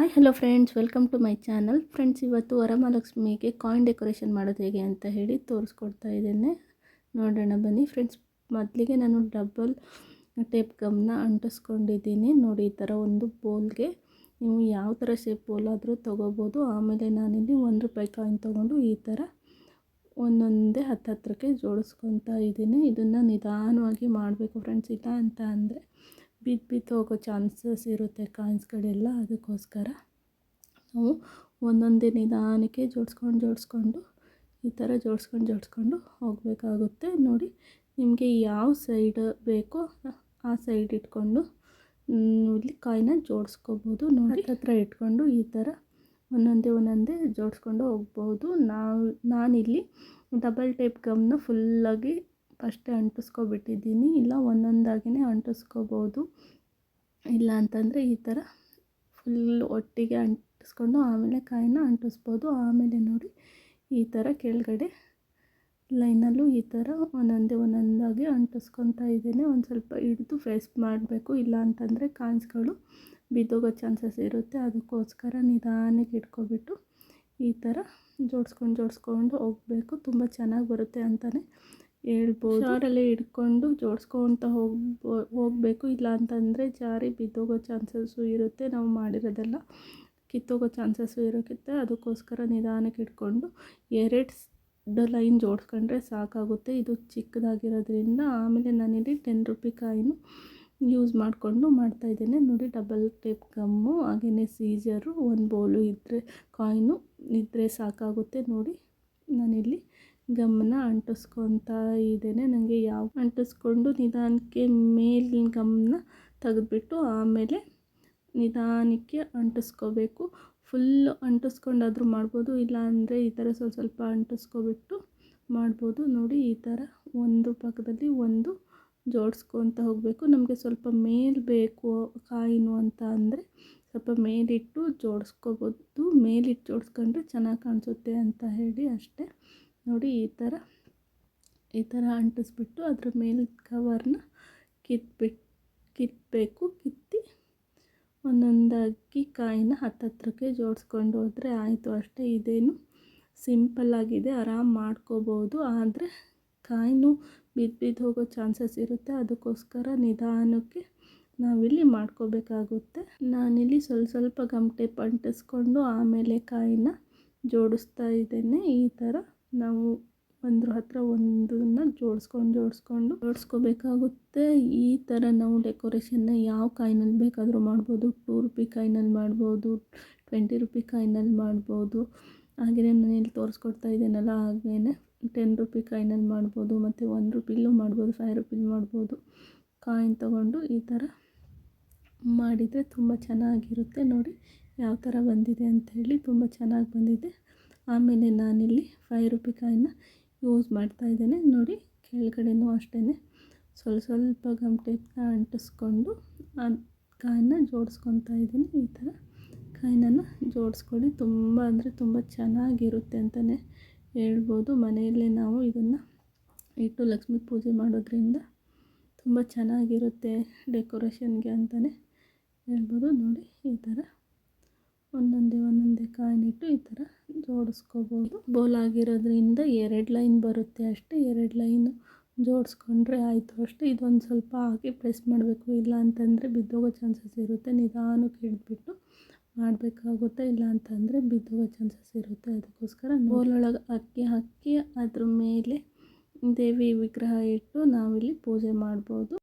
Hi hello friends, welcome to my channel. Friends, ಇವತ್ತು ವರಮಹಾಲಕ್ಷ್ಮಿಗೆ coin decoration ಮಾಡೋದು ಹೇಗೆ ಅಂತ ಹೇಳಿ ತೋರಿಸ್ಕೊಡ್ತಾ ಇದ್ದೇನೆ. ನೋಡೋಣ ಬನ್ನಿ ಫ್ರೆಂಡ್ಸ್. ಮೊದಲಿಗೆ ನಾನು ಡಬಲ್ ಟೇಪ್ ಗಮ್ನ ಅಂಟಿಸ್ಕೊಂಡಿದ್ದೀನಿ. ನೋಡಿ, ಈ ಥರ ಒಂದು ಬೋಲ್ಗೆ ನೀವು ಯಾವ ಥರ ಶೇಪ್ ಬೋಲ್ ಆದರೂ ತೊಗೋಬೋದು. ಆಮೇಲೆ ನಾನಿಲ್ಲಿ ₹1 ಕಾಯಿನ್ ತೊಗೊಂಡು ಈ ಥರ ಒಂದೊಂದೇ ಹತ್ತತ್ರಕ್ಕೆ ಜೋಡಿಸ್ಕೊತಾ ಇದ್ದೀನಿ. ಇದನ್ನು ನಿಧಾನವಾಗಿ ಮಾಡಬೇಕು ಫ್ರೆಂಡ್ಸ್. ಇಲ್ಲ ಅಂತ ಅಂದರೆ ಬಿದ್ದು ಹೋಗೋ ಚಾನ್ಸಸ್ ಇರುತ್ತೆ ಕಾಯಿನ್ಸ್ಗಳೆಲ್ಲ. ಅದಕ್ಕೋಸ್ಕರ ನಾವು ಒಂದೊಂದೇ ನಿಧಾನಕ್ಕೆ ಜೋಡಿಸ್ಕೊಂಡು ಈ ಥರ ಜೋಡಿಸ್ಕೊಂಡು ಹೋಗಬೇಕಾಗುತ್ತೆ. ನೋಡಿ, ನಿಮಗೆ ಯಾವ ಸೈಡ್ ಬೇಕೋ ಆ ಸೈಡ್ ಇಟ್ಕೊಂಡು ಇಲ್ಲಿ ಕಾಯಿನ ಜೋಡಿಸ್ಕೋಬೋದು. ನೋಡಿ, ಹತ್ರ ಇಟ್ಕೊಂಡು ಈ ಥರ ಒಂದೊಂದೇ ಜೋಡಿಸ್ಕೊಂಡು ಹೋಗ್ಬೋದು. ನಾನಿಲ್ಲಿ ಡಬಲ್ ಟೇಪ್ ಗಮ್ನ ಫುಲ್ಲಾಗಿ ಫಸ್ಟೇ ಅಂಟಿಸ್ಕೊಬಿಟ್ಟಿದ್ದೀನಿ. ಇಲ್ಲ ಒಂದೊಂದಾಗಿಯೇ ಅಂಟಿಸ್ಕೋಬೋದು. ಇಲ್ಲ ಅಂತಂದರೆ ಈ ಥರ ಫುಲ್ ಒಟ್ಟಿಗೆ ಅಂಟಿಸ್ಕೊಂಡು ಆಮೇಲೆ ಕಾಯಿನ ಅಂಟಿಸ್ಬೋದು. ಆಮೇಲೆ ನೋಡಿ, ಈ ಥರ ಕೆಳಗಡೆ ಲೈನಲ್ಲೂ ಈ ಥರ ಒಂದೊಂದಾಗಿ ಅಂಟಿಸ್ಕೊತಾ ಇದ್ದೀನಿ. ಒಂದು ಸ್ವಲ್ಪ ಹಿಡಿದು ಫೇಸ್ ಮಾಡಬೇಕು. ಇಲ್ಲ ಅಂತಂದರೆ ಕಾಯಿನ್ಸ್ಗಳು ಬಿದ್ದೋಗೋ ಚಾನ್ಸಸ್ ಇರುತ್ತೆ. ಅದಕ್ಕೋಸ್ಕರ ನಿಧಾನಕ್ಕೆ ಇಟ್ಕೊಬಿಟ್ಟು ಈ ಥರ ಜೋಡಿಸ್ಕೊಂಡು ಹೋಗಬೇಕು. ತುಂಬ ಚೆನ್ನಾಗಿ ಬರುತ್ತೆ ಅಂತಲೇ ಹೇಳ್ಬೋದು. ಶಾರಲ್ಲೇ ಹಿಡ್ಕೊಂಡು ಜೋಡಿಸ್ಕೊತ ಹೋಗಬೇಕು. ಇಲ್ಲ ಅಂತಂದರೆ ಜಾರಿ ಬಿದ್ದೋಗೋ ಚಾನ್ಸಸ್ಸು ಇರುತ್ತೆ. ನಾವು ಮಾಡಿರೋದೆಲ್ಲ ಕಿತ್ತೋಗೋ ಚಾನ್ಸಸ್ಸು ಇರುತ್ತೆ. ಅದಕ್ಕೋಸ್ಕರ ನಿಧಾನಕ್ಕೆ ಇಟ್ಕೊಂಡು 2 ಲೈನ್ ಜೋಡಿಸ್ಕೊಂಡ್ರೆ ಸಾಕಾಗುತ್ತೆ. ಇದು ಚಿಕ್ಕದಾಗಿರೋದ್ರಿಂದ. ಆಮೇಲೆ ನಾನಿಲ್ಲಿ ₹10 ಕಾಯಿನು ಯೂಸ್ ಮಾಡಿಕೊಂಡು ಮಾಡ್ತಾಯಿದ್ದೇನೆ. ನೋಡಿ, ಡಬಲ್ ಟೇಪ್ ಗಮ್ಮು, ಹಾಗೆಯೇ ಸೀಜರು, ಒಂದು ಬೋಲು ಇದ್ದರೆ ಕಾಯಿನು ಇದ್ದರೆ ಸಾಕಾಗುತ್ತೆ. ನೋಡಿ, ನಾನಿಲ್ಲಿ ಗಮ್ಮನ್ನ ಅಂಟಿಸ್ಕೊತಾ ಇದ್ದೇನೆ. ನನಗೆ ಯಾವ ಅಂಟಿಸ್ಕೊಂಡು ನಿಧಾನಕ್ಕೆ ಮೇಲಿನ ಗಮ್ಮನ್ನ ತೆಗೆದುಬಿಟ್ಟು ಆಮೇಲೆ ನಿಧಾನಕ್ಕೆ ಅಂಟಿಸ್ಕೋಬೇಕು. ಫುಲ್ಲು ಅಂಟಿಸ್ಕೊಂಡಾದರೂ ಮಾಡ್ಬೋದು. ಇಲ್ಲ ಅಂದರೆ ಈ ಥರ ಸ್ವಲ್ಪ ಅಂಟಿಸ್ಕೊಬಿಟ್ಟು ಮಾಡ್ಬೋದು. ನೋಡಿ, ಈ ಥರ ಒಂದು ಪಕ್ಕದಲ್ಲಿ ಒಂದು ಜೋಡಿಸ್ಕೊತ ಹೋಗಬೇಕು. ನಮಗೆ ಸ್ವಲ್ಪ ಮೇಲ್ ಬೇಕು ಕಾಯಿನು ಅಂತ ಅಂದರೆ ಸ್ವಲ್ಪ ಮೇಲಿಟ್ಟು ಜೋಡಿಸ್ಕೋಬೋದು. ಮೇಲಿಟ್ಟು ಜೋಡಿಸ್ಕೊಂಡ್ರೆ ಚೆನ್ನಾಗಿ ಕಾಣಿಸುತ್ತೆ ಅಂತ ಹೇಳಿ ಅಷ್ಟೇ. ನೋಡಿ, ಈ ಥರ ಅಂಟಿಸ್ಬಿಟ್ಟು ಅದ್ರ ಮೇಲೆ ಕವರ್ನ ಕಿತ್ತಬೇಕು. ಕಿತ್ತಿ ಒಂದೊಂದಾಗಿ ಕಾಯಿನ ಹತ್ತತ್ರಕ್ಕೆ ಜೋಡಿಸ್ಕೊಂಡು ಹೋದರೆ ಆಯಿತು ಅಷ್ಟೇ. ಇದೇನು ಸಿಂಪಲ್ಲಾಗಿದೆ, ಆರಾಮ್ ಮಾಡ್ಕೋಬೋದು. ಆದರೆ ಕಾಯಿನು ಬಿದ್ದು ಹೋಗೋ ಚಾನ್ಸಸ್ ಇರುತ್ತೆ. ಅದಕ್ಕೋಸ್ಕರ ನಿಧಾನಕ್ಕೆ ನಾವಿಲ್ಲಿ ಮಾಡ್ಕೋಬೇಕಾಗುತ್ತೆ. ನಾನಿಲ್ಲಿ ಸ್ವಲ್ಪ ಗಮ್ ಟೇಪ್ ಅಂಟಿಸ್ಕೊಂಡು ಆಮೇಲೆ ಕಾಯಿನ ಜೋಡಿಸ್ತಾ ಇದ್ದೇನೆ. ಈ ಥರ ನಾವು ಒಂದ್ರ ಹತ್ರ ಒಂದನ್ನು ಜೋಡಿಸ್ಕೋಬೇಕಾಗುತ್ತೆ. ಈ ಥರ ನಾವು ಡೆಕೋರೇಷನ್ನ ಯಾವ ಕಾಯಿನಲ್ಲಿ ಬೇಕಾದರೂ ಮಾಡ್ಬೋದು. ₹2 ಕಾಯಿನಲ್ಲಿ ಮಾಡ್ಬೋದು, ₹20 ಕಾಯಿನಲ್ಲಿ ಮಾಡ್ಬೋದು. ಹಾಗೆಯೇ ನಾನಿಲ್ಲಿ ತೋರಿಸ್ಕೊಡ್ತಾ ಇದ್ದೇನಲ್ಲ, ಹಾಗೆಯೇ ₹10 ಕಾಯಿನಲ್ಲಿ ಮಾಡ್ಬೋದು, ಮತ್ತು ₹1 ಮಾಡ್ಬೋದು, ₹5 ಮಾಡ್ಬೋದು. ಕಾಯಿನ್ ತೊಗೊಂಡು ಈ ಥರ ಮಾಡಿದರೆ ತುಂಬ ಚೆನ್ನಾಗಿರುತ್ತೆ. ನೋಡಿ ಯಾವ ಥರ ಬಂದಿದೆ ಅಂಥೇಳಿ, ತುಂಬ ಚೆನ್ನಾಗಿ ಬಂದಿದೆ. ಆಮೇಲೆ ನಾನಿಲ್ಲಿ ₹5 ಕಾಯಿನ ಯೂಸ್ ಮಾಡ್ತಾಯಿದ್ದೇನೆ. ನೋಡಿ, ಕೆಳಗಡೆನೂ ಅಷ್ಟೇ ಸ್ವಲ್ಪ ಗಮ್ ಟೇಪ್ನ ಅಂಟಿಸ್ಕೊಂಡು ಕಾಯಿನ ಜೋಡಿಸ್ಕೊತಾ ಇದ್ದೀನಿ. ಈ ಥರ ಕಾಯಿನನ್ನು ಜೋಡಿಸ್ಕೊಳ್ಳಿ. ತುಂಬ ಅಂದರೆ ತುಂಬ ಚೆನ್ನಾಗಿರುತ್ತೆ ಅಂತಲೇ ಹೇಳ್ಬೋದು. ಮನೆಯಲ್ಲೇ ನಾವು ಇದನ್ನು ಇಟ್ಟು ಲಕ್ಷ್ಮಿ ಪೂಜೆ ಮಾಡೋದ್ರಿಂದ ತುಂಬ ಚೆನ್ನಾಗಿರುತ್ತೆ ಡೆಕೋರೇಷನ್ಗೆ ಅಂತಲೇ ಹೇಳ್ಬೋದು. ನೋಡಿ, ಈ ಥರ ಒಂದೊಂದೇ ಕಾಯಿನಿಟ್ಟು ಈ ಥರ ಜೋಡಿಸ್ಕೋಬೋದು. ಬೋಲ್ ಆಗಿರೋದ್ರಿಂದ 2 ಲೈನ್ ಬರುತ್ತೆ ಅಷ್ಟೇ. 2 ಲೈನು ಜೋಡಿಸ್ಕೊಂಡ್ರೆ ಆಯಿತು ಅಷ್ಟೇ. ಇದೊಂದು ಸ್ವಲ್ಪ ಹಾಕಿ ಪ್ರೆಸ್ ಮಾಡಬೇಕು. ಇಲ್ಲ ಅಂತಂದರೆ ಬಿದ್ದೋಗೋ ಚಾನ್ಸಸ್ ಇರುತ್ತೆ. ನಿಧಾನಕ್ಕೆ ಹಿಡಿದ್ಬಿಟ್ಟು ಮಾಡಬೇಕಾಗುತ್ತೆ. ಇಲ್ಲ ಅಂತಂದರೆ ಬಿದ್ದೋಗೋ ಚಾನ್ಸಸ್ ಇರುತ್ತೆ. ಅದಕ್ಕೋಸ್ಕರ ಬೋಲೊಳಗೆ ಅಕ್ಕಿ ಹಾಕಿ ಅದ್ರ ಮೇಲೆ ದೇವಿ ವಿಗ್ರಹ ಇಟ್ಟು ನಾವಿಲ್ಲಿ ಪೂಜೆ ಮಾಡ್ಬೋದು.